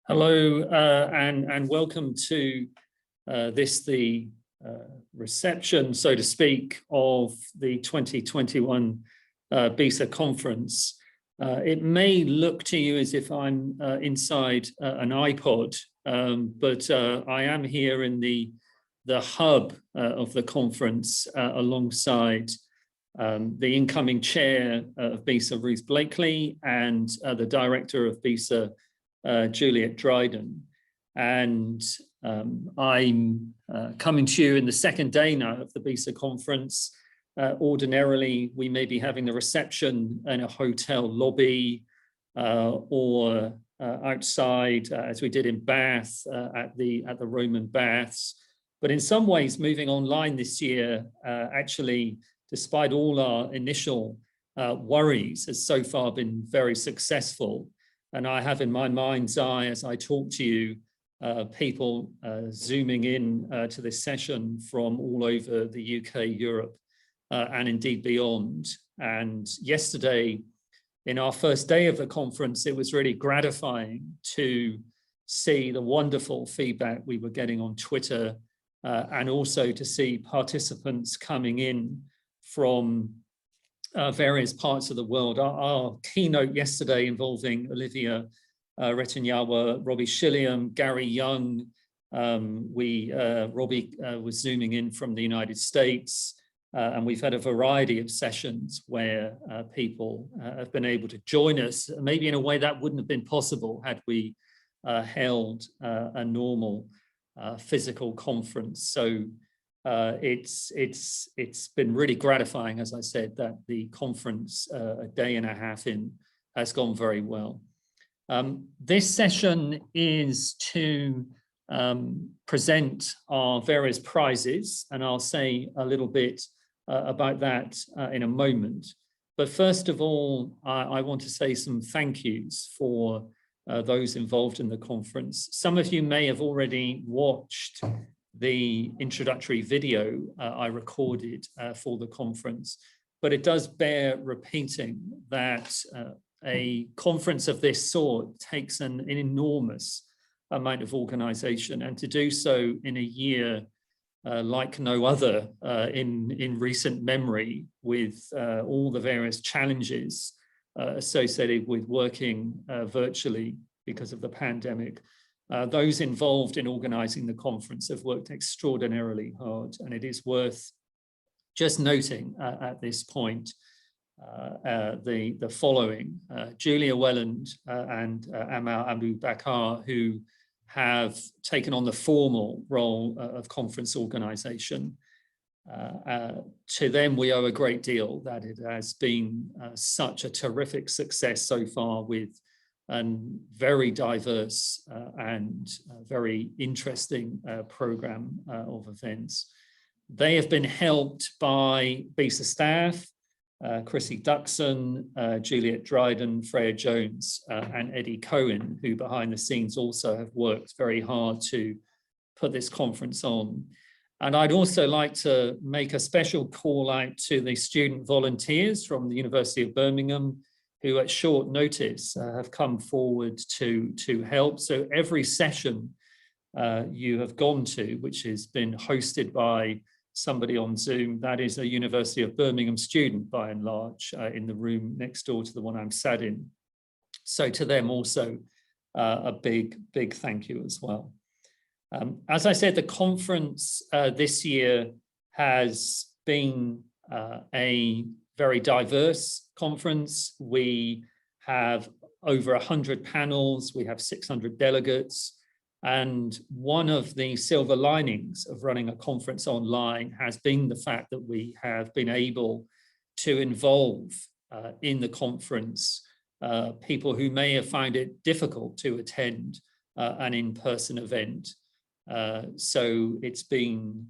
Hello and welcome to the reception, so to speak, of the 2021 BISA conference. It may look to you as if I'm inside an iPod, but I am here in the hub of the conference alongside the incoming chair of BISA, Ruth Blakeley, and the director of BISA, Juliet Dryden. And I'm coming to you in the second day now of the BISA conference. Ordinarily, we may be having the reception in a hotel lobby or outside, as we did in Bath at the Roman Baths. But in some ways, moving online this year, actually, despite all our initial worries, has so far been very successful. And I have in my mind's eye, as I talk to you, people zooming in to this session from all over the UK, Europe, and indeed beyond. And yesterday, in our first day of the conference, it was really gratifying to see the wonderful feedback we were getting on Twitter, and also to see participants coming in from various parts of the world. Our keynote yesterday involving Olivia Retinyawa, Robbie Shilliam, Gary Young. Robbie was zooming in from the United States, and we've had a variety of sessions where people have been able to join us, maybe in a way that wouldn't have been possible had we held a normal physical conference. So it's been really gratifying, as I said, that the conference a day and a half in has gone very well. This session is to present our various prizes, and I'll say a little bit about that in a moment. But first of all, I want to say some thank yous for those involved in the conference. Some of you may have already watched the introductory video I recorded for the conference, but it does bear repeating that a conference of this sort takes an enormous amount of organization, and to do so in a year like no other in recent memory, with all the various challenges associated with working virtually because of the pandemic. Those involved in organizing the conference have worked extraordinarily hard, and it is worth just noting at this point the following. Julia Welland and Amal Abu Bakar, who have taken on the formal role of conference organization. To them, we owe a great deal, that it has been such a terrific success so far, with a very diverse and very interesting program of events. They have been helped by BISA staff, Chrissy Duxon, Juliet Dryden, Freya Jones, and Eddie Cohen, who behind the scenes also have worked very hard to put this conference on. And I'd also like to make a special call out to the student volunteers from the University of Birmingham, who at short notice have come forward to help. So every session you have gone to, which has been hosted by somebody on Zoom, that is a University of Birmingham student by and large, in the room next door to the one I'm sat in. So to them also a big thank you as well. As I said, the conference this year has been a very diverse conference. We have over 100 panels, we have 600 delegates, and one of the silver linings of running a conference online has been the fact that we have been able to involve in the conference people who may have found it difficult to attend an in-person event. So it's been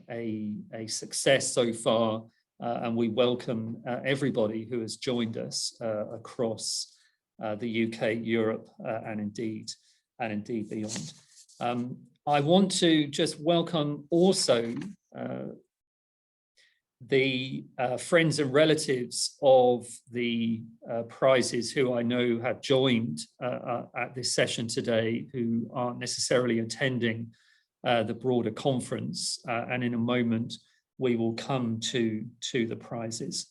a success so far, and we welcome everybody who has joined us across the UK, Europe, and indeed beyond. I want to just welcome also the friends and relatives of the prizes who I know have joined at this session today, who aren't necessarily attending the broader conference, and in a moment we will come to the prizes.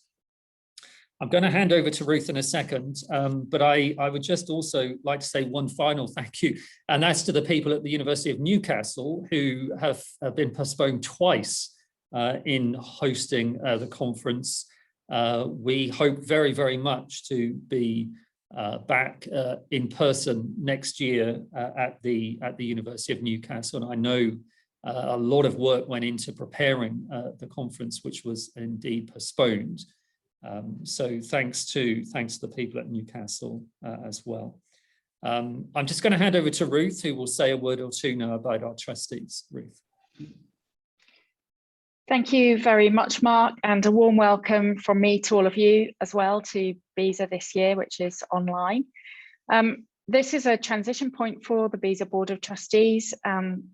I'm going to hand over to Ruth in a second, but I would just also like to say one final thank you, and that's to the people at the University of Newcastle who have been postponed twice in hosting the conference. We hope very, very much to be back in person next year at the University of Newcastle. And I know a lot of work went into preparing the conference, which was indeed postponed. So thanks to the people at Newcastle as well. I'm just going to hand over to Ruth, who will say a word or two now about our trustees. Ruth. Thank you very much, Mark, and a warm welcome from me to all of you as well to BISA this year, which is online. This is a transition point for the BISA Board of Trustees.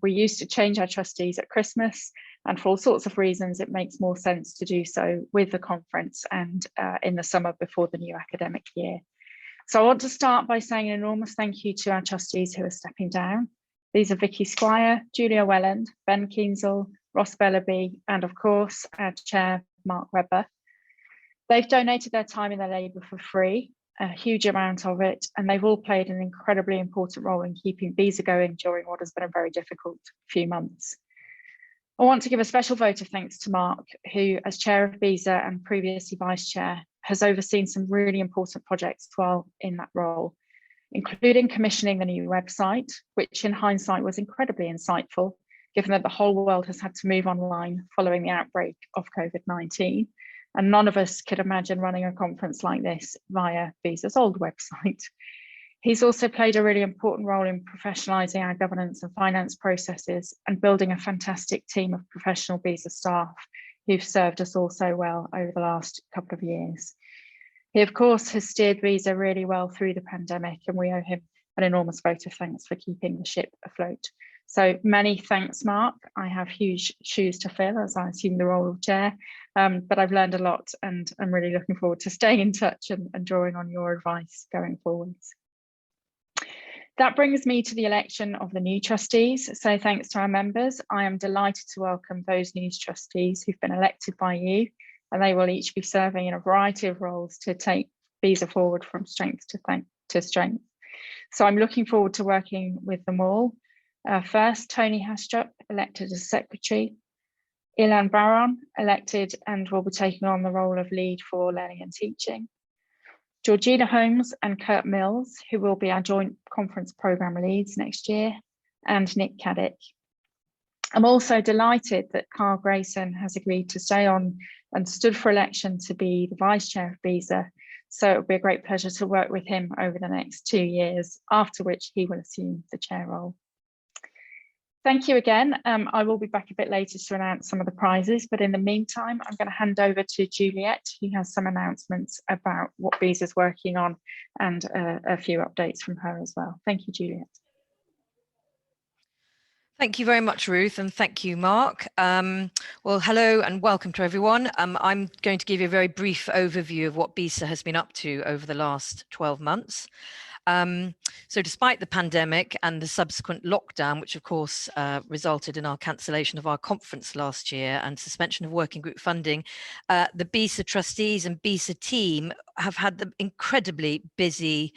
We used to change our trustees at Christmas, and for all sorts of reasons, it makes more sense to do so with the conference and in the summer before the new academic year. So I want to start by saying an enormous thank you to our trustees who are stepping down. These are Vicky Squire, Julia Welland, Ben Keensall, Ross Bellaby, and of course, our chair, Mark Webber. They've donated their time and their labour for free, a huge amount of it, and they've all played an incredibly important role in keeping BISA going during what has been a very difficult few months. I want to give a special vote of thanks to Mark, who, as chair of BISA and previously vice chair, has overseen some really important projects while in that role, including commissioning the new website, which in hindsight was incredibly insightful, given that the whole world has had to move online following the outbreak of COVID-19. And none of us could imagine running a conference like this via BISA's old website. He's also played a really important role in professionalising our governance and finance processes and building a fantastic team of professional BISA staff who've served us all so well over the last couple of years. He, of course, has steered BISA really well through the pandemic, and we owe him an enormous vote of thanks for keeping the ship afloat. So many thanks, Mark. I have huge shoes to fill as I assume the role of chair, but I've learned a lot and I'm really looking forward to staying in touch and drawing on your advice going forwards. That brings me to the election of the new trustees. So thanks to our members, I am delighted to welcome those new trustees who've been elected by you, and they will each be serving in a variety of roles to take BISA forward from strength to strength. So I'm looking forward to working with them all. First, Tony Hastrup, elected as secretary. Ilan Baron, elected and will be taking on the role of lead for learning and teaching. Georgina Holmes and Kurt Mills, who will be our joint conference programme leads next year, and Nick Caddick. I'm also delighted that Carl Grayson has agreed to stay on and stood for election to be the vice chair of BISA. So it will be a great pleasure to work with him over the next 2 years, after which he will assume the chair role. Thank you again. I will be back a bit later to announce some of the prizes, but in the meantime, I'm going to hand over to Juliet, who has some announcements about what BISA is working on and a few updates from her as well. Thank you, Juliet. Thank you very much, Ruth, and thank you, Mark. Well, hello and welcome to everyone. I'm going to give you a very brief overview of what BISA has been up to over the last 12 months. So despite the pandemic and the subsequent lockdown, which of course resulted in our cancellation of our conference last year and suspension of working group funding, the BISA trustees and BISA team have had the incredibly busy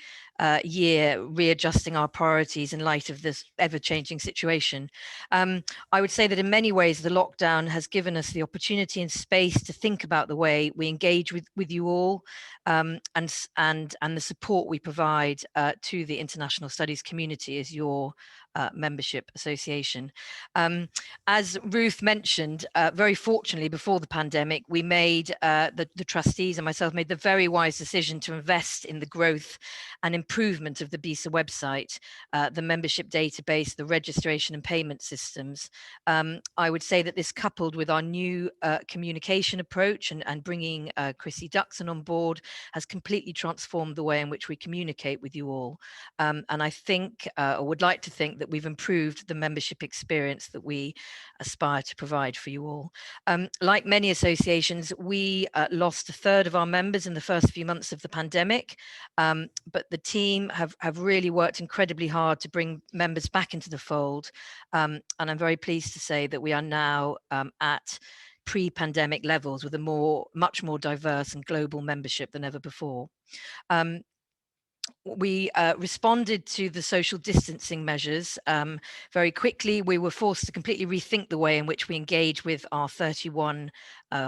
year readjusting our priorities in light of this ever-changing situation. I would say that in many ways the lockdown has given us the opportunity and space to think about the way we engage with you all and the support we provide to the international studies community as your membership association. As Ruth mentioned, very fortunately before the pandemic, we made the trustees and myself made the very wise decision to invest in the growth and improvement of the BISA website, the membership database, the registration and payment systems. I would say that this, coupled with our new communication approach and bringing Chrissy Duxon on board, has completely transformed the way in which we communicate with you all. And I think, or would like to think, that we've improved the membership experience that we aspire to provide for you all. Like many associations, we lost a third of our members in the first few months of the pandemic, but the team have really worked incredibly hard to bring members back into the fold. And I'm very pleased to say that we are now at pre-pandemic levels with a much more diverse and global membership than ever before. We responded to the social distancing measures very quickly. We were forced to completely rethink the way in which we engage with our 31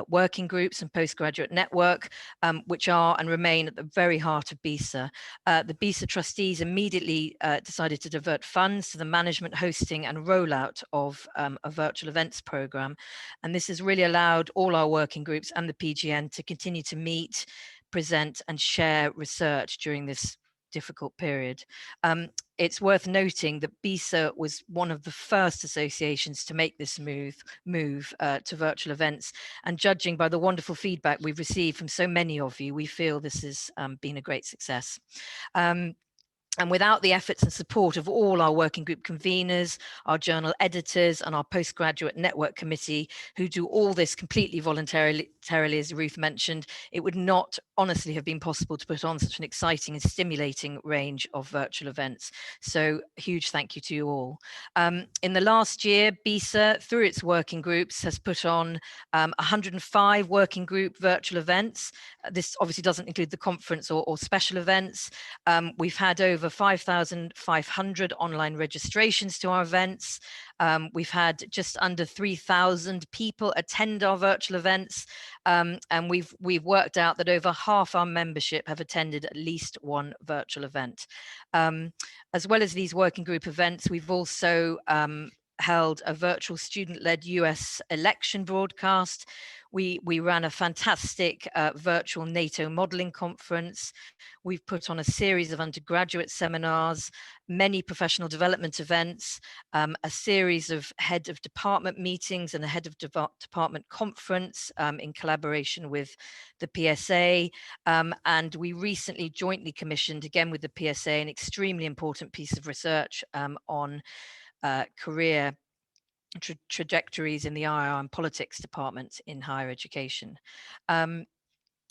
working groups and postgraduate network, which are and remain at the very heart of BISA. The BISA trustees immediately decided to divert funds to the management, hosting and rollout of a virtual events program. And this has really allowed all our working groups and the PGN to continue to meet, present and share research during this difficult period. It's worth noting that BISA was one of the first associations to make this move to virtual events, and judging by the wonderful feedback we've received from so many of you, we feel this has been a great success. And without the efforts and support of all our working group conveners, our journal editors and our postgraduate network committee, who do all this completely voluntarily, as Ruth mentioned, it would not honestly have been possible to put on such an exciting and stimulating range of virtual events. So a huge thank you to you all. In the last year, BISA, through its working groups, has put on 105 working group virtual events. This obviously doesn't include the conference or special events. We've had over 5,500 online registrations to our events. We've had just under 3,000 people attend our virtual events, and we've worked out that over half our membership have attended at least one virtual event. As well as these working group events, we've also held a virtual student-led US election broadcast. We ran a fantastic virtual NATO modeling conference. We've put on a series of undergraduate seminars, many professional development events, a series of head of department meetings and a head of department conference in collaboration with the PSA. And we recently jointly commissioned, again with the PSA, an extremely important piece of research on career trajectories in the IR and politics department in higher education.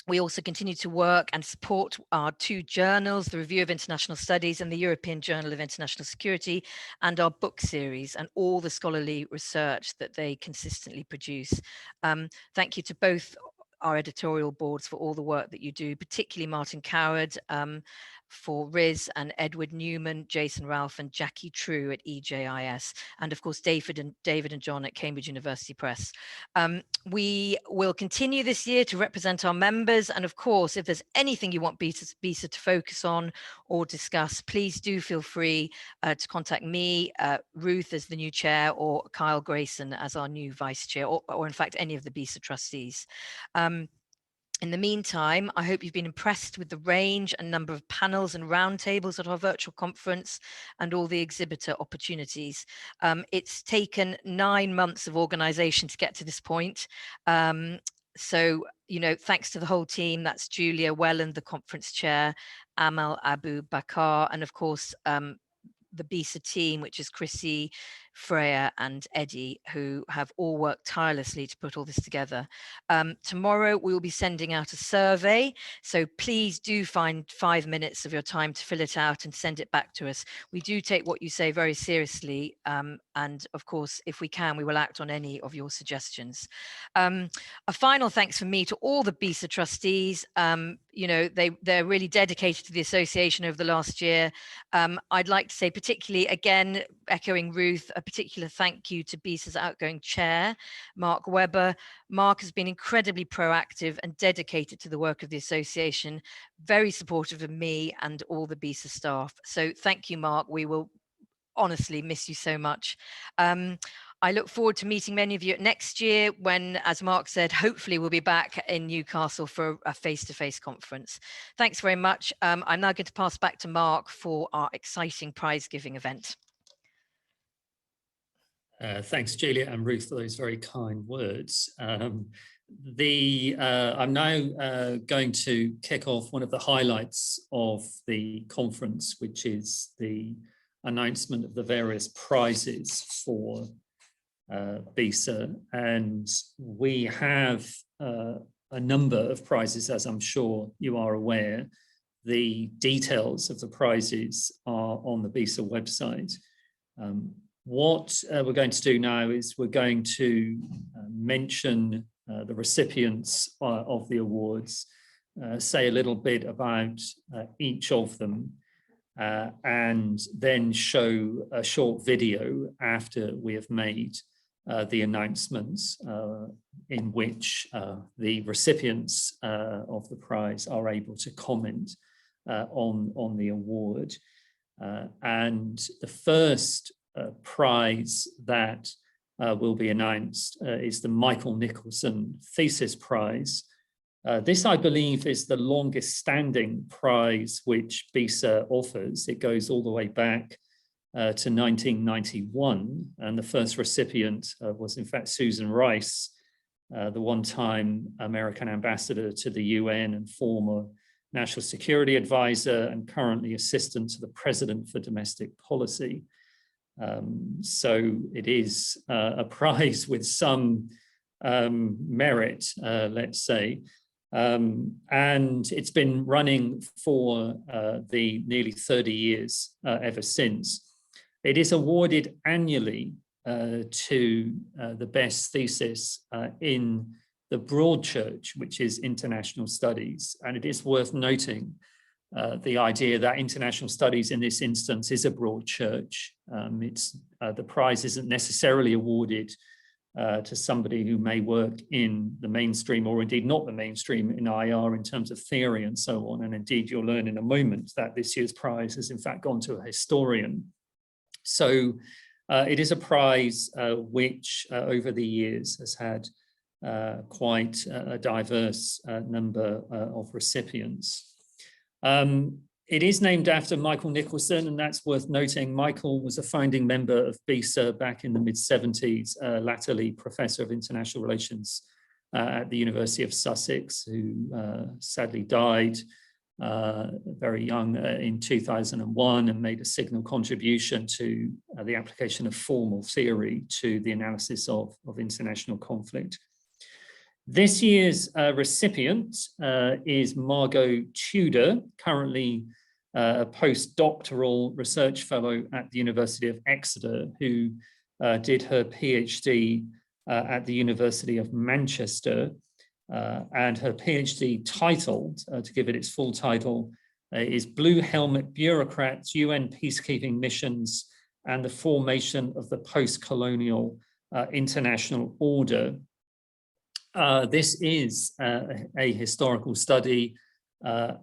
We also continue to work and support our two journals, the Review of International Studies and the European Journal of International Security, and our book series and all the scholarly research that they consistently produce. Thank you to both our editorial boards for all the work that you do, particularly Martin Coward for Riz, and Edward Newman, Jason Ralph and Jackie True at EJIS, and of course David and John at Cambridge University Press. We will continue this year to represent our members, and of course if there's anything you want BISA to focus on or discuss, please do feel free to contact me, Ruth as the new chair, or Kyle Grayson as our new vice chair, or in fact any of the BISA trustees. In the meantime, I hope you've been impressed with the range and number of panels and roundtables at our virtual conference and all the exhibitor opportunities. It's taken 9 months of organisation to get to this point. So, you know, thanks to the whole team. That's Julia Welland, the conference chair, Amal Abu Bakar, and of course, the BISA team, which is Chrissy, Freya and Eddie, who have all worked tirelessly to put all this together. Tomorrow we will be sending out a survey, so please do find 5 minutes of your time to fill it out and send it back to us. We do take what you say very seriously, and of course, if we can, we will act on any of your suggestions. A final thanks from me to all the BISA trustees. You know, they're really dedicated to the association over the last year. I'd like to say particularly, again, echoing Ruth, a particular thank you to BISA's outgoing chair, Mark Webber. Mark has been incredibly proactive and dedicated to the work of the association, very supportive of me and all the BISA staff. So thank you, Mark. We will honestly miss you so much. I look forward to meeting many of you next year when, as Mark said, hopefully we'll be back in Newcastle for a face-to-face conference. Thanks very much. I'm now going to pass back to Mark for our exciting prize-giving event. Thanks, Julia and Ruth, for those very kind words. I'm now going to kick off one of the highlights of the conference, which is the announcement of the various prizes for BISA, and we have a number of prizes, as I'm sure you are aware. The details of the prizes are on the BISA website. What we're going to do now is we're going to mention the recipients of the awards, say a little bit about each of them, and then show a short video after we have made the announcements in which the recipients of the prize are able to comment on the award. And the first prize that will be announced is the Michael Nicholson Thesis Prize. This, I believe, is the longest standing prize which BISA offers. It goes all the way back to 1991, and the first recipient was in fact Susan Rice, the one-time American ambassador to the UN and former national security advisor and currently assistant to the president for domestic policy. So it is a prize with some merit, let's say. And it's been running for the nearly 30 years ever since. It is awarded annually to the best thesis in the broad church, which is international studies. And it is worth noting the idea that international studies in this instance is a broad church. The prize isn't necessarily awarded to somebody who may work in the mainstream, or indeed not the mainstream in IR in terms of theory and so on. And indeed, you'll learn in a moment that this year's prize has in fact gone to a historian. So it is a prize which over the years has had quite a diverse number of recipients. It is named after Michael Nicholson, and that's worth noting. Michael was a founding member of BISA back in the mid-70s, latterly Professor of International Relations at the University of Sussex, who sadly died very young in 2001 and made a signal contribution to the application of formal theory to the analysis of international conflict. This year's recipient is Margot Tudor, currently a postdoctoral research fellow at the University of Exeter, who did her PhD at the University of Manchester. And her PhD title, to give it its full title, is Blue Helmet Bureaucrats, UN Peacekeeping Missions, and the Formation of the Post-Colonial International Order. This is a historical study,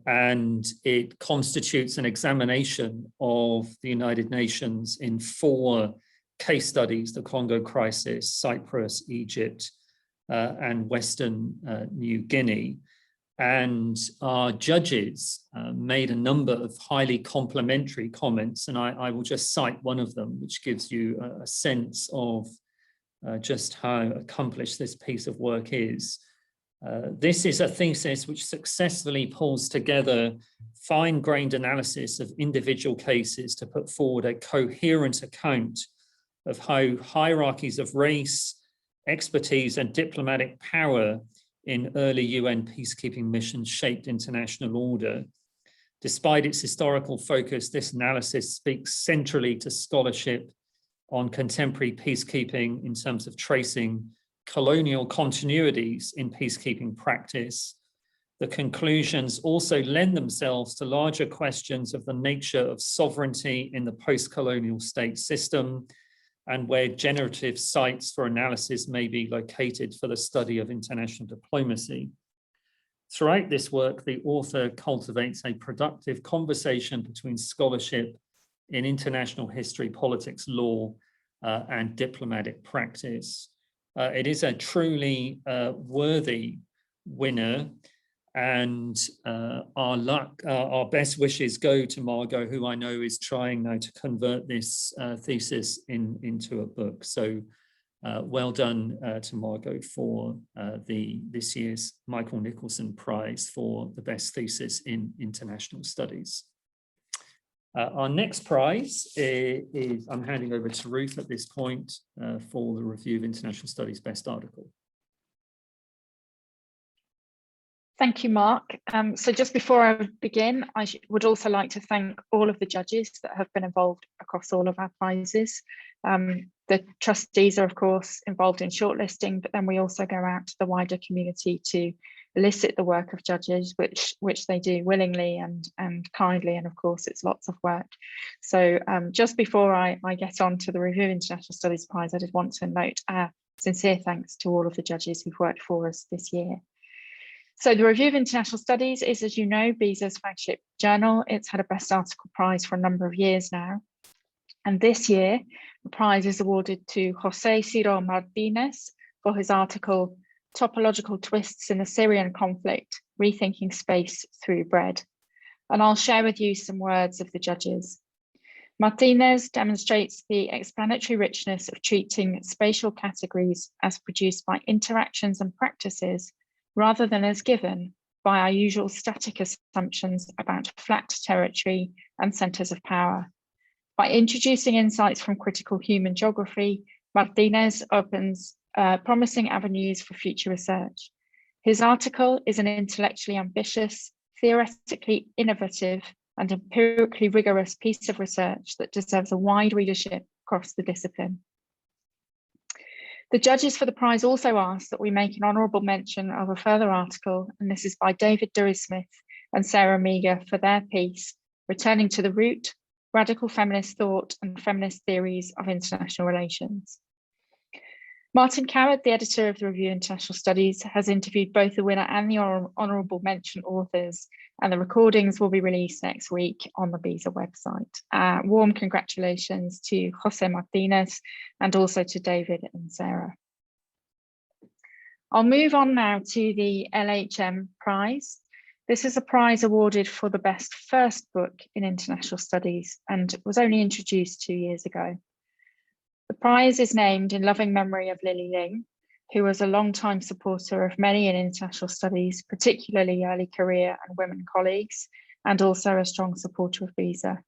and it constitutes an examination of the United Nations in 4 case studies: the Congo crisis, Cyprus, Egypt, and Western New Guinea. And our judges made a number of highly complimentary comments, and I will just cite one of them, which gives you a sense of just how accomplished this piece of work is. This is a thesis which successfully pulls together fine-grained analysis of individual cases to put forward a coherent account of how hierarchies of race, expertise, and diplomatic power in early UN peacekeeping missions shaped international order. Despite its historical focus, this analysis speaks centrally to scholarship on contemporary peacekeeping in terms of tracing colonial continuities in peacekeeping practice. The conclusions also lend themselves to larger questions of the nature of sovereignty in the post-colonial state system, and where generative sites for analysis may be located for the study of international diplomacy. Throughout this work, the author cultivates a productive conversation between scholarship in international history, politics, law, and diplomatic practice. It is a truly worthy winner, and our best wishes go to Margot, who I know is trying now to convert this thesis into a book. So well done to Margot for this year's Michael Nicholson Prize for the best thesis in international studies. Our next prize is I'm handing over to Ruth at this point for the Review of International Studies Best Article. Thank you, Mark. So just before I begin, I would also like to thank all of the judges that have been involved across all of our prizes. The trustees are, of course, involved in shortlisting, but then we also go out to the wider community to elicit the work of judges, which they do willingly and kindly, and of course it's lots of work. So just before I get on to the Review of International Studies Prize, I did want to note our sincere thanks to all of the judges who've worked for us this year. So the Review of International Studies is, as you know, BISA's flagship journal. It's had a Best Article Prize for a number of years now. And this year, the prize is awarded to Jose Ciro Martinez for his article, Topological Twists in the Syrian Conflict, Rethinking Space Through Bread. And I'll share with you some words of the judges. Martinez demonstrates the explanatory richness of treating spatial categories as produced by interactions and practices rather than as given by our usual static assumptions about flat territory and centres of power. By introducing insights from critical human geography, Martinez opens promising avenues for future research. His article is an intellectually ambitious, theoretically innovative, and empirically rigorous piece of research that deserves a wide readership across the discipline. The judges for the prize also asked that we make an honourable mention of a further article, and this is by David Dury-Smith and Sarah Meager for their piece, Returning to the Root, Radical Feminist Thought and Feminist Theories of International Relations. Martin Coward, the editor of the Review of International Studies, has interviewed both the winner and the honourable mention authors, and the recordings will be released next week on the BISA website. Warm congratulations to Jose Martinez and also to David and Sarah. I'll move on now to the L.H.M. prize. This is a prize awarded for the best first book in international studies and was only introduced 2 years ago. The prize is named in loving memory of Ling, who was a long-time supporter of many in international studies, particularly early career and women colleagues, and also a strong supporter of BISA.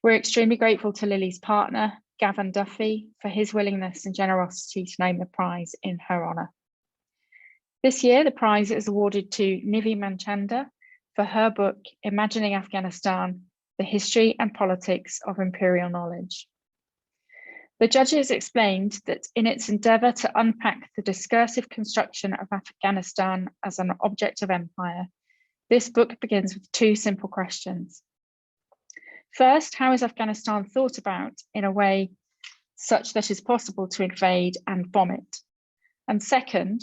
We're extremely grateful to Lily's partner, Gavin Duffy, for his willingness and generosity to name the prize in her honour. This year, the prize is awarded to Nivi Manchanda for her book, Imagining Afghanistan, The History and Politics of Imperial Knowledge. The judges explained that in its endeavour to unpack the discursive construction of Afghanistan as an object of empire, this book begins with two simple questions. First, how is Afghanistan thought about in a way such that it's possible to invade and bomb it? And second,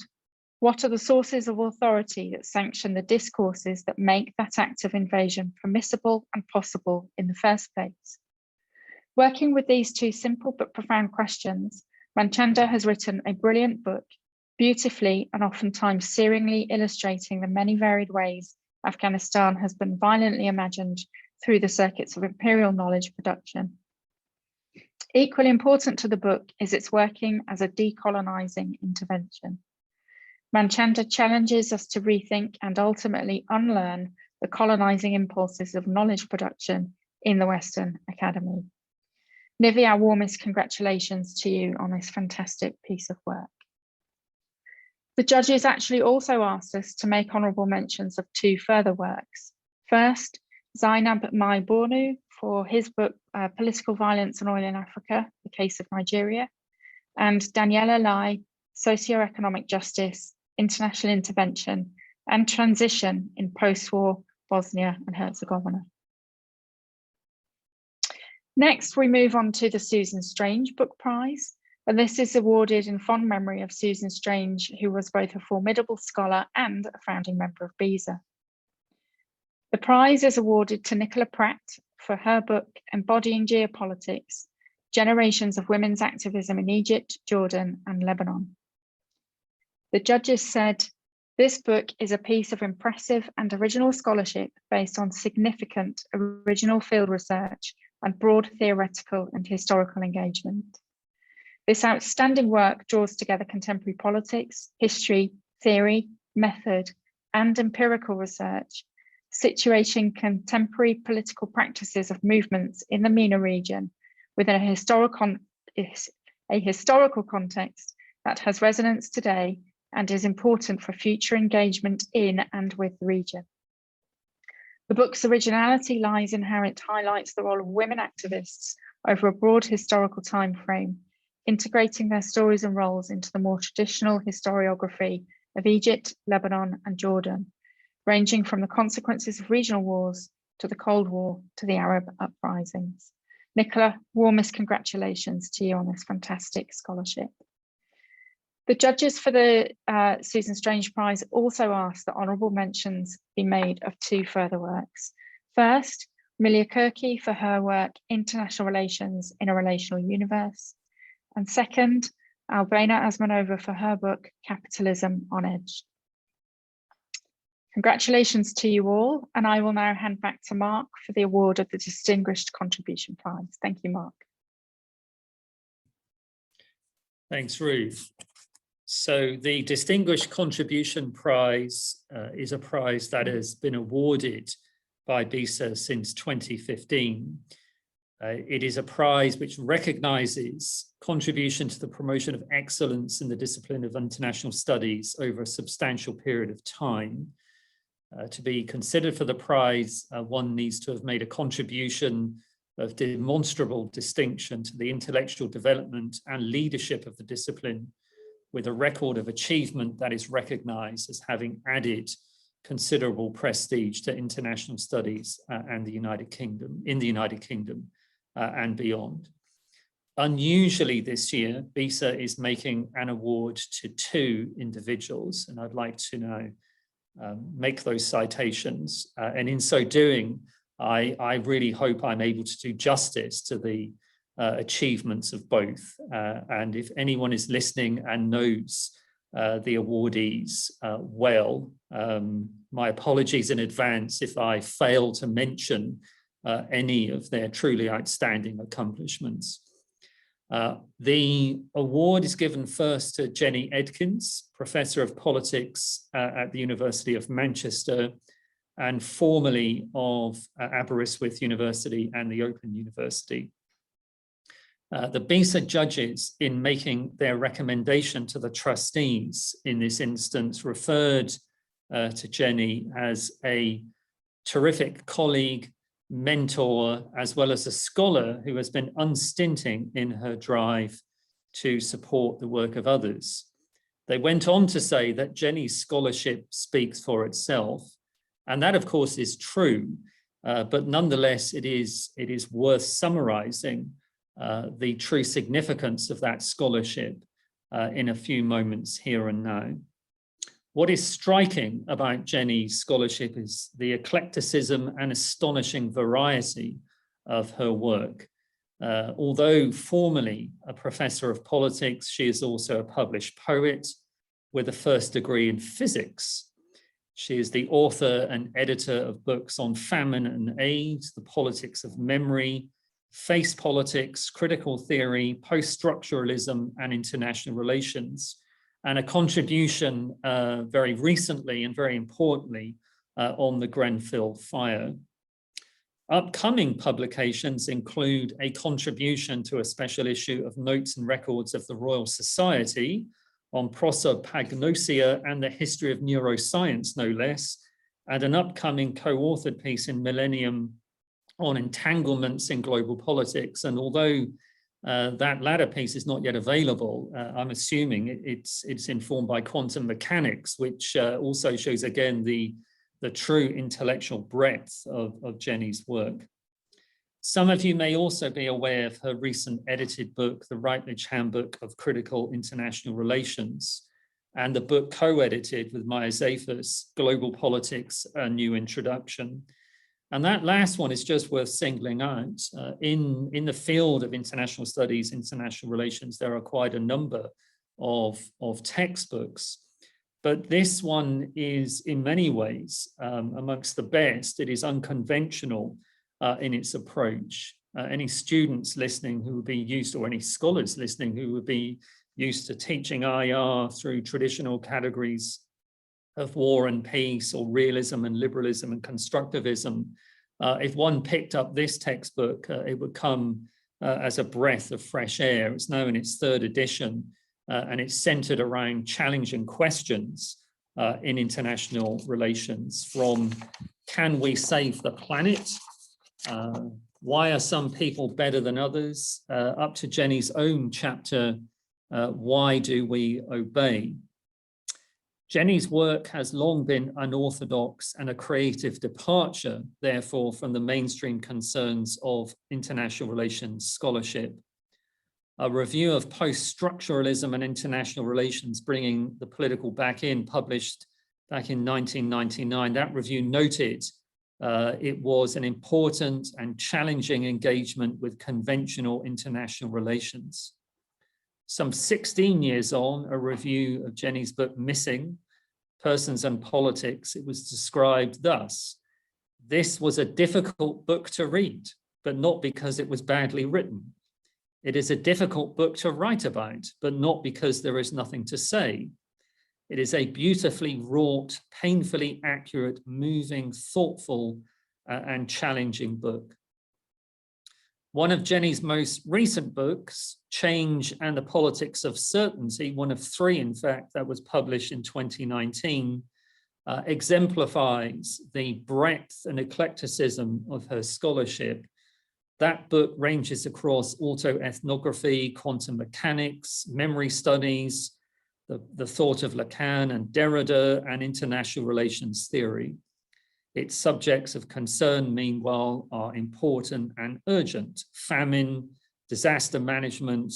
what are the sources of authority that sanction the discourses that make that act of invasion permissible and possible in the first place? Working with these two simple but profound questions, Manchanda has written a brilliant book, beautifully and oftentimes searingly illustrating the many varied ways Afghanistan has been violently imagined through the circuits of imperial knowledge production. Equally important to the book is its working as a decolonizing intervention. Manchanda challenges us to rethink and ultimately unlearn the colonizing impulses of knowledge production in the Western Academy. Nivi, our warmest congratulations to you on this fantastic piece of work. The judges actually also asked us to make honourable mentions of two further works. First, Zainab Mai Bornu for his book, Political Violence and Oil in Africa, The Case of Nigeria, and Daniela Lai, Socioeconomic Justice, International Intervention and Transition in Post-War Bosnia and Herzegovina. Next, we move on to the Susan Strange Book Prize, and this is awarded in fond memory of Susan Strange, who was both a formidable scholar and a founding member of BISA. The prize is awarded to Nicola Pratt for her book, Embodying Geopolitics, Generations of Women's Activism in Egypt, Jordan, and Lebanon. The judges said, this book is a piece of impressive and original scholarship based on significant original field research and broad theoretical and historical engagement. This outstanding work draws together contemporary politics, history, theory, method, and empirical research situating contemporary political practices of movements in the MENA region within a historical context that has resonance today and is important for future engagement in and with the region. The book's originality lies in how it highlights the role of women activists over a broad historical time frame, integrating their stories and roles into the more traditional historiography of Egypt, Lebanon, and Jordan, ranging from the consequences of regional wars to the Cold War to the Arab uprisings. Nicola, warmest congratulations to you on this fantastic scholarship. The judges for the Susan Strange Prize also asked that honourable mentions be made of two further works. First, Milia Kirky for her work International Relations in a Relational Universe. And second, Albena Asmanova for her book Capitalism on Edge. Congratulations to you all, and I will now hand back to Mark for the award of the Distinguished Contribution Prize. Thank you, Mark. Thanks, Ruth. So the Distinguished Contribution Prize is a prize that has been awarded by BISA since 2015. It is a prize which recognises contribution to the promotion of excellence in the discipline of international studies over a substantial period of time. To be considered for the prize, one needs to have made a contribution of demonstrable distinction to the intellectual development and leadership of the discipline, with a record of achievement that is recognised as having added considerable prestige to international studies and the United Kingdom, and beyond. Unusually this year, BISA is making an award to two individuals, and I'd like to now make those citations. And in so doing, I really hope I'm able to do justice to the achievements of both. And if anyone is listening and knows the awardees well, my apologies in advance if I fail to mention any of their truly outstanding accomplishments. The award is given first to Jenny Edkins, Professor of Politics at the University of Manchester and formerly of Aberystwyth University and the Open University. The BISA judges, in making their recommendation to the trustees in this instance, referred to Jenny as a terrific colleague, mentor, as well as a scholar who has been unstinting in her drive to support the work of others. They went on to say that Jenny's scholarship speaks for itself, and that of course is true, but nonetheless it is worth summarising the true significance of that scholarship in a few moments here and now. What is striking about Jenny's scholarship is the eclecticism and astonishing variety of her work. Although formerly a professor of politics, she is also a published poet with a first degree in physics. She is the author and editor of books on famine and aid, the politics of memory, face politics, critical theory, post-structuralism, and international relations, and a contribution very recently and very importantly on the Grenfell fire. Upcoming publications include a contribution to a special issue of Notes and Records of the Royal Society on prosopagnosia and the history of neuroscience, no less, and an upcoming co-authored piece in Millennium on entanglements in global politics. And although that latter piece is not yet available, I'm assuming it's informed by quantum mechanics, which also shows again the true intellectual breadth of Jenny's work. Some of you may also be aware of her recent edited book, The Routledge Handbook of Critical International Relations, and the book co-edited with Maya Zafis, Global Politics, A New Introduction. And that last one is just worth singling out. In the field of international studies, international relations, there are quite a number of textbooks, but this one is in many ways amongst the best. It is unconventional in its approach. Any students listening who would be used, or any scholars listening who would be used to teaching IR through traditional categories of War and Peace, or Realism and Liberalism and Constructivism. If one picked up this textbook, it would come as a breath of fresh air. It's now in its third edition, and it's centered around challenging questions in international relations, from can we save the planet? Why are some people better than others? Up to Jenny's own chapter, why do we obey? Jenny's work has long been unorthodox and a creative departure, therefore, from the mainstream concerns of international relations scholarship. A review of post-structuralism and international relations, bringing the political back in, published back in 1999. That review noted it was an important and challenging engagement with conventional international relations. Some 16 years on, a review of Jenny's book, Missing: Persons and Politics, it was described thus: this was a difficult book to read, but not because it was badly written. It is a difficult book to write about, but not because there is nothing to say. It is a beautifully wrought, painfully accurate, moving, thoughtful, and challenging book. One of Jenny's most recent books, Change and the Politics of Certainty, one of three, in fact, that was published in 2019, exemplifies the breadth and eclecticism of her scholarship. That book ranges across autoethnography, quantum mechanics, memory studies, the thought of Lacan and Derrida, and international relations theory. Its subjects of concern, meanwhile, are important and urgent: famine, disaster management,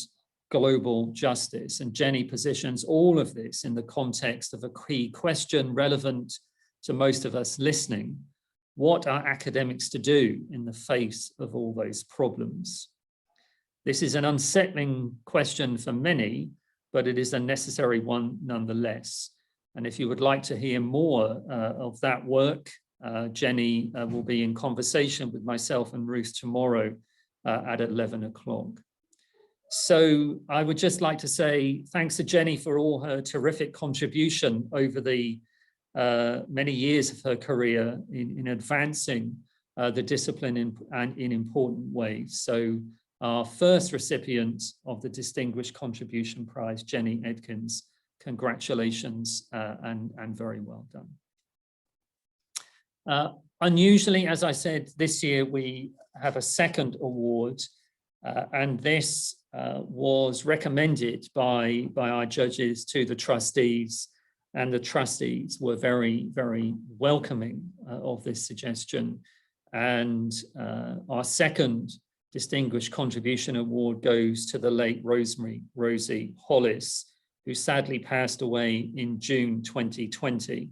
global justice. And Jenny positions all of this in the context of a key question relevant to most of us listening: what are academics to do in the face of all those problems? This is an unsettling question for many, but it is a necessary one nonetheless. And if you would like to hear more of that work, Jenny will be in conversation with myself and Ruth tomorrow at 11 o'clock. So I would just like to say thanks to Jenny for all her terrific contribution over the many years of her career in advancing the discipline in important ways. So our first recipient of the Distinguished Contribution Prize, Jenny Edkins, congratulations and very well done. Unusually, as I said, this year we have a second award, and this was recommended by our judges to the trustees, and the trustees were very, very welcoming of this suggestion. And our second Distinguished Contribution Award goes to the late Rosie Hollis, who sadly passed away in June 2020.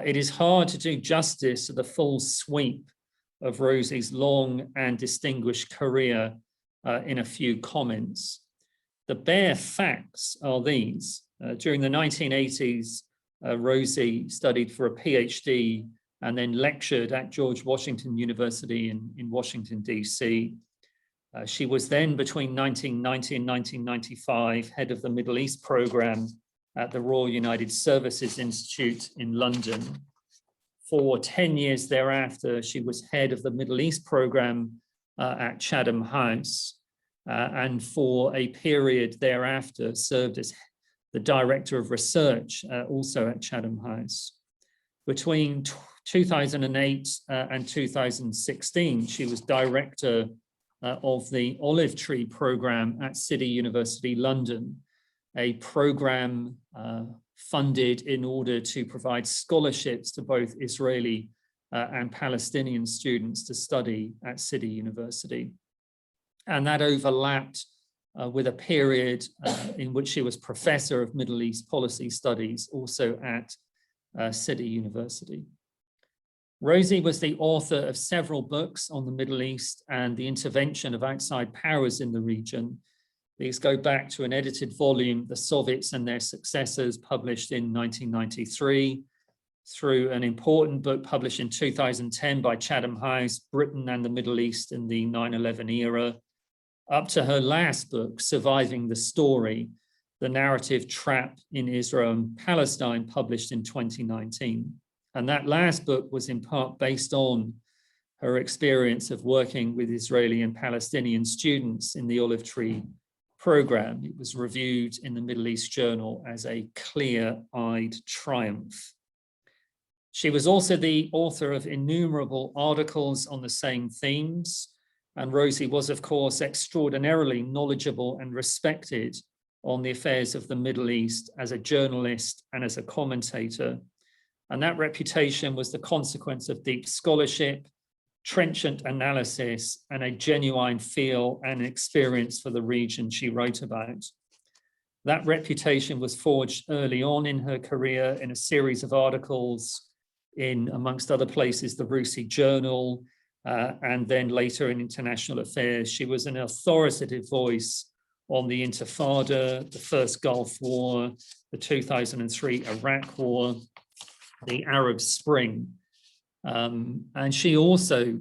It is hard to do justice to the full sweep of Rosie's long and distinguished career in a few comments. The bare facts are these. During the 1980s, Rosie studied for a PhD and then lectured at George Washington University in Washington, DC. She was then, between 1990 and 1995, head of the Middle East program at the Royal United Services Institute in London. For 10 years thereafter, she was head of the Middle East program at Chatham House, and for a period thereafter served as the director of research, also at Chatham House. Between 2008 and 2016, she was director of the Olive Tree program at City University London, a program funded in order to provide scholarships to both Israeli and Palestinian students to study at City University. And that overlapped with a period in which she was professor of Middle East policy studies, also at City University. Rosie was the author of several books on the Middle East and the intervention of outside powers in the region. These go back to an edited volume, The Soviets and Their Successors, published in 1993, through an important book published in 2010 by Chatham House, Britain and the Middle East in the 9/11 era, up to her last book, Surviving the Story, The Narrative Trap in Israel and Palestine, published in 2019. And that last book was in part based on her experience of working with Israeli and Palestinian students in the Olive Tree program. It was reviewed in the Middle East Journal as a clear-eyed triumph. She was also the author of innumerable articles on the same themes, and Rosie was, of course, extraordinarily knowledgeable and respected on the affairs of the Middle East as a journalist and as a commentator. And that reputation was the consequence of deep scholarship, trenchant analysis, and a genuine feel and experience for the region she wrote about. That reputation was forged early on in her career in a series of articles in, amongst other places, the Rusi Journal, and then later in International Affairs. She was an authoritative voice on the Intifada, the First Gulf War, the 2003 Iraq War, the Arab Spring. And she also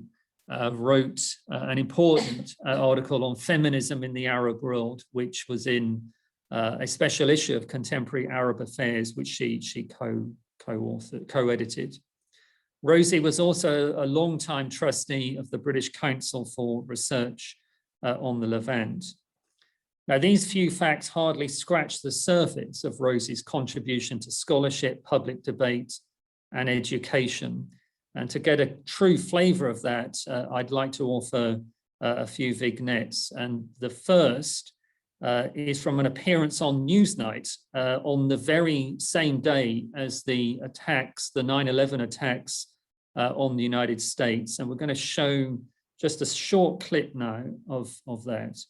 wrote an important article on feminism in the Arab world, which was in a special issue of Contemporary Arab Affairs, which she co-edited. Rosie was also a long-time trustee of the British Council for Research on the Levant. Now, these few facts hardly scratch the surface of Rosie's contribution to scholarship, public debate, and education. And to get a true flavor of that, I'd like to offer a few vignettes. And the first is from an appearance on Newsnight on the very same day as the attacks, the 9/11 attacks on the United States. And we're going to show just a short clip now of that.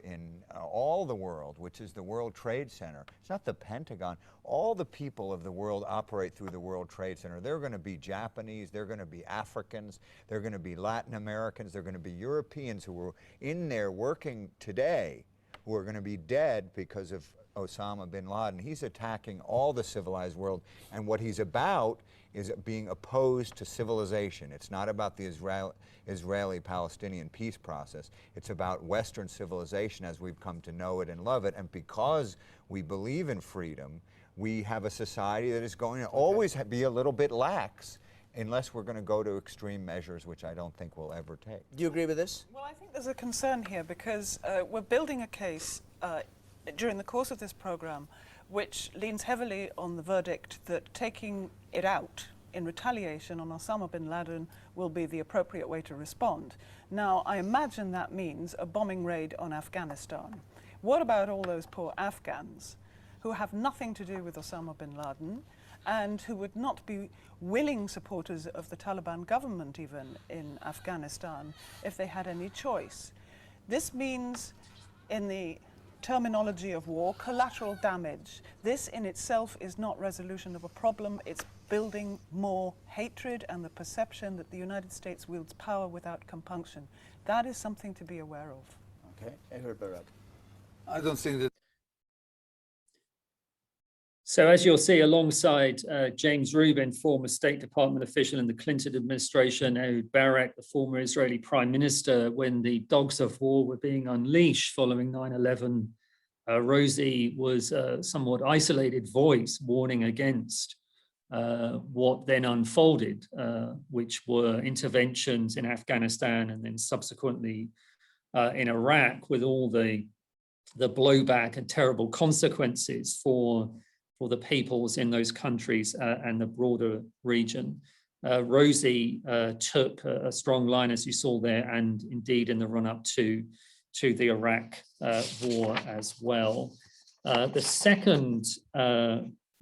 In all the world, which is the World Trade Center. It's not the Pentagon. All the people of the world operate through the World Trade Center. They're going to be Japanese, they're going to be Africans, they're going to be Latin Americans, they're going to be Europeans who are in there working today, who are going to be dead because of Osama bin Laden. He's attacking all the civilized world, and what he's about is being opposed to civilization. It's not about the Israeli-Palestinian peace process. It's about Western civilization as we've come to know it and love it. And because we believe in freedom, we have a society that is going to always be a little bit lax unless we're going to go to extreme measures, which I don't think we'll ever take. Do you agree with this? Well, I think there's a concern here because we're building a case during the course of this program which leans heavily on the verdict that taking it out in retaliation on Osama bin Laden will be the appropriate way to respond. Now, I imagine that means a bombing raid on Afghanistan. What about all those poor Afghans who have nothing to do with Osama bin Laden and who would not be willing supporters of the Taliban government even in Afghanistan if they had any choice? This means, in the terminology of war, collateral damage. This in itself is not resolution of a problem, it's building more hatred and the perception that the United States wields power without compunction. That is something to be aware of. Okay, Edward Barak. I don't think that. So as you'll see, alongside James Rubin, former State Department official in the Clinton administration, Ehud Barak, the former Israeli prime minister, when the dogs of war were being unleashed following 9/11, Rosie was a somewhat isolated voice warning against what then unfolded, which were interventions in Afghanistan and then subsequently in Iraq, with all the blowback and terrible consequences for the peoples in those countries and the broader region. Rosie took a strong line, as you saw there, and indeed in the run-up to the Iraq war as well. The second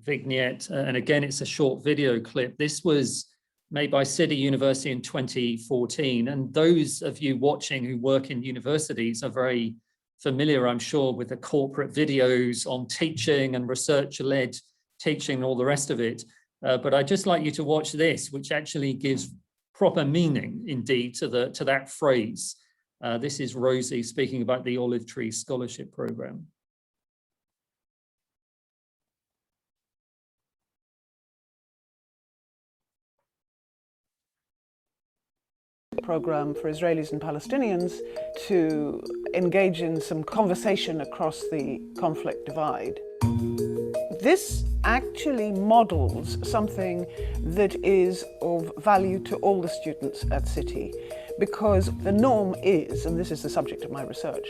vignette, and again, it's a short video clip. This was made by City University in 2014. And those of you watching who work in universities are very familiar, I'm sure, with the corporate videos on teaching and researcher-led teaching and all the rest of it. But I'd just like you to watch this, which actually gives proper meaning, indeed, to that phrase. This is Rosie speaking about the Olive Tree Scholarship Program. program for Israelis and Palestinians to engage in some conversation across the conflict divide. This actually models something that is of value to all the students at City, because the norm is, and this is the subject of my research,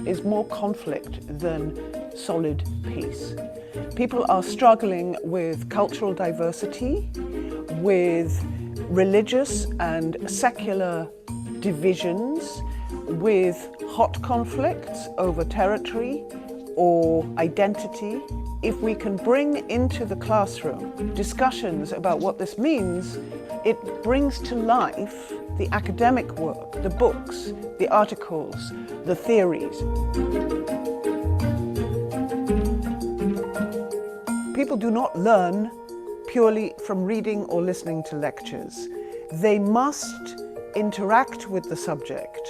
is more conflict than solid peace. People are struggling with cultural diversity, with religious and secular divisions, with hot conflicts over territory or identity. If we can bring into the classroom discussions about what this means, it brings to life the academic work, the books, the articles, the theories. People do not learn purely from reading or listening to lectures. They must interact with the subject.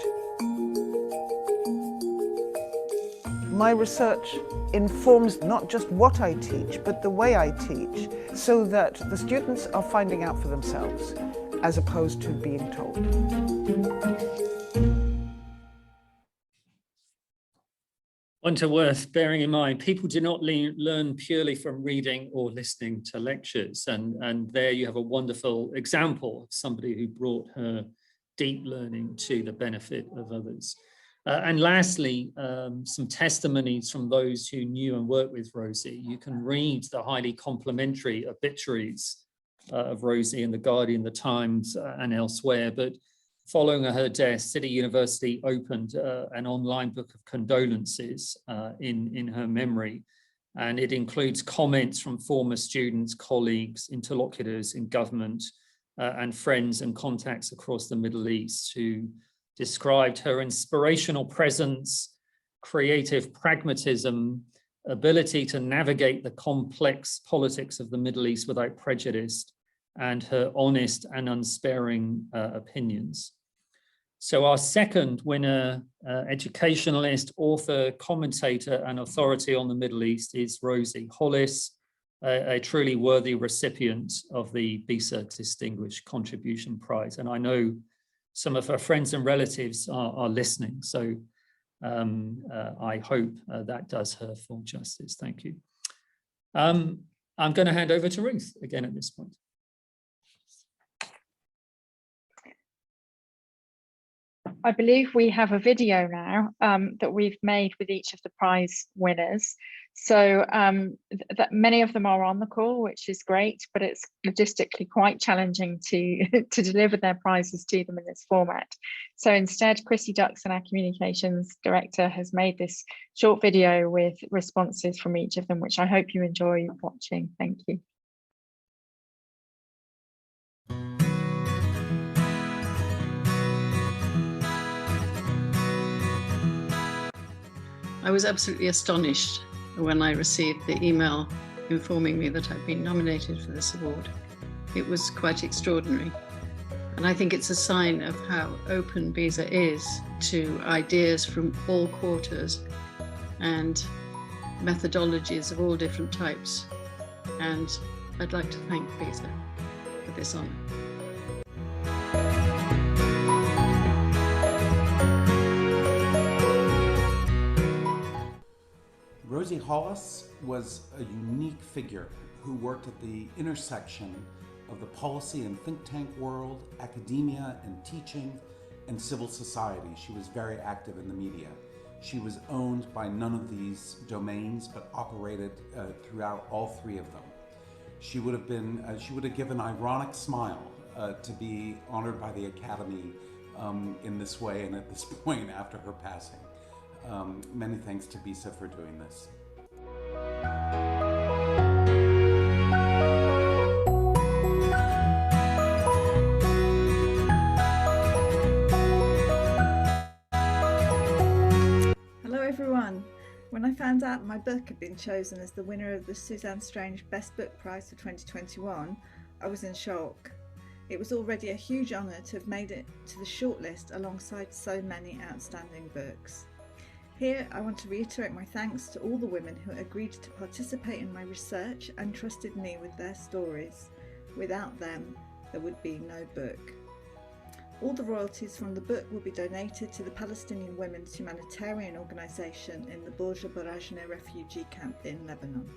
My research informs not just what I teach, but the way I teach, so that the students are finding out for themselves, as opposed to being told. One to worth bearing in mind, people do not learn purely from reading or listening to lectures. And there you have a wonderful example of somebody who brought her deep learning to the benefit of others. And lastly, some testimonies from those who knew and worked with Rosie. You can read the highly complimentary obituaries of Rosie in The Guardian, The Times, and elsewhere. But following her death, City University opened an online book of condolences in her memory. And it includes comments from former students, colleagues, interlocutors in government, and friends and contacts across the Middle East who described her inspirational presence, creative pragmatism, ability to navigate the complex politics of the Middle East without prejudice, and her honest and unsparing opinions. So our second winner, educationalist, author, commentator, and authority on the Middle East is Rosie Hollis, a truly worthy recipient of the BISA Distinguished Contribution Prize. And I know some of her friends and relatives are listening, so I hope that does her full justice. Thank you. I'm going to hand over to Ruth again at this point. I believe we have a video now that we've made with each of the prize winners. So that many of them are on the call, which is great, but it's logistically quite challenging to deliver their prizes to them in this format. So instead, Chrissy Duxon, our communications director, has made this short video with responses from each of them, which I hope you enjoy watching. Thank you. I was absolutely astonished when I received the email informing me that I'd been nominated for this award. It was quite extraordinary. And I think it's a sign of how open BISA is to ideas from all quarters and methodologies of all different types. And I'd like to thank BISA for this honour. Rosie Hollis was a unique figure who worked at the intersection of the policy and think tank world, academia and teaching, and civil society. She was very active in the media. She was owned by none of these domains, but operated throughout all three of them. She would have given an ironic smile to be honored by the Academy in this way and at this point after her passing. Many thanks to BISA for doing this. Hello everyone. When I found out my book had been chosen as the winner of the Suzanne Strange Best Book Prize for 2021, I was in shock. It was already a huge honour to have made it to the shortlist alongside so many outstanding books. Here, I want to reiterate my thanks to all the women who agreed to participate in my research and trusted me with their stories. Without them, there would be no book. All the royalties from the book will be donated to the Palestinian Women's Humanitarian Organisation in the Borja Barajne refugee camp in Lebanon.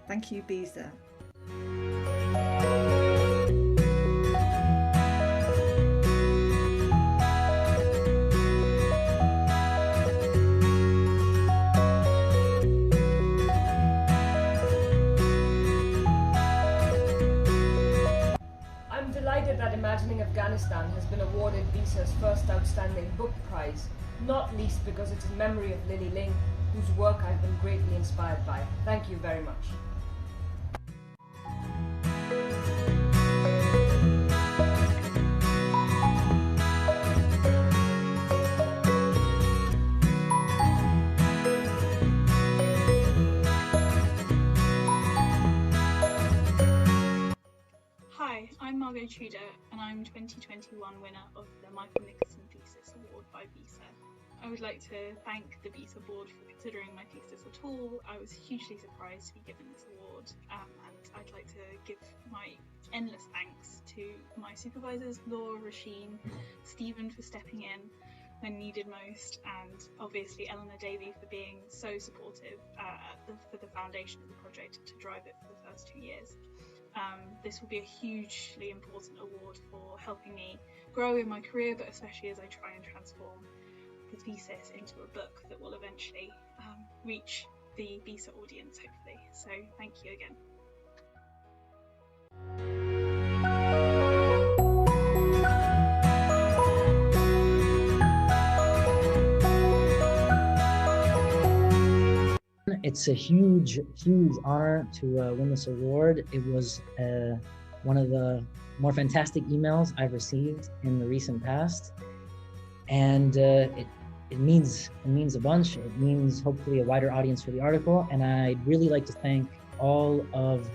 Thank you, BISA. I'm delighted that Imagining Afghanistan has been awarded BISA's first Outstanding Book Prize, not least because it's in memory of Ling, whose work I've been greatly inspired by. Thank you very much. Hi, I'm Margot Tudor, and I'm 2021 winner of the Michael Nicholson Thesis Award by BISA. I would like to thank the BISA board for considering my thesis at all. I was hugely surprised to be given this award, and I'd like to give my endless thanks to my supervisors, Laura, Rasheen, Stephen for stepping in when needed most, and obviously Eleanor Davey for being so supportive for the foundation of the project to drive it for the first 2 years. This will be a hugely important award for helping me grow in my career, but especially as I try and transform the thesis into a book that will eventually reach the BISA audience, hopefully. So thank you again. It's a huge honor to win this award. It was one of the more fantastic emails I've received in the recent past, and it means a bunch. It means hopefully a wider audience for the article, and I'd really like to thank all of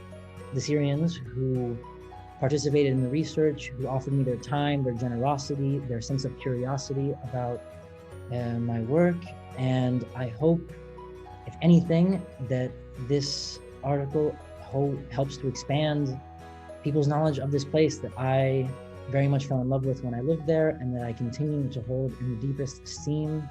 the Syrians who participated in the research, who offered me their time, their generosity, their sense of curiosity about my work, and I hope, if anything, that this article helps to expand people's knowledge of this place that I very much fell in love with when I lived there, and that I continue to hold in the deepest esteem.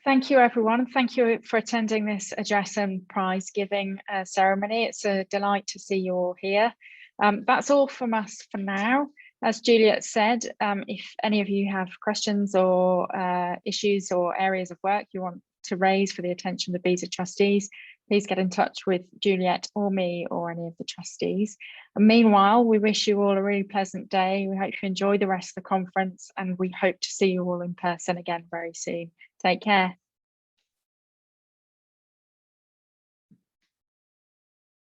Thank you, everyone. Thank you for attending this address and prize giving ceremony. It's a delight to see you all here. That's all from us for now. As Juliet said, if any of you have questions or issues or areas of work you want to raise for the attention of the BISA trustees, please get in touch with Juliet or me or any of the trustees. And meanwhile, we wish you all a really pleasant day. We hope you enjoy the rest of the conference, and we hope to see you all in person again very soon. Take care.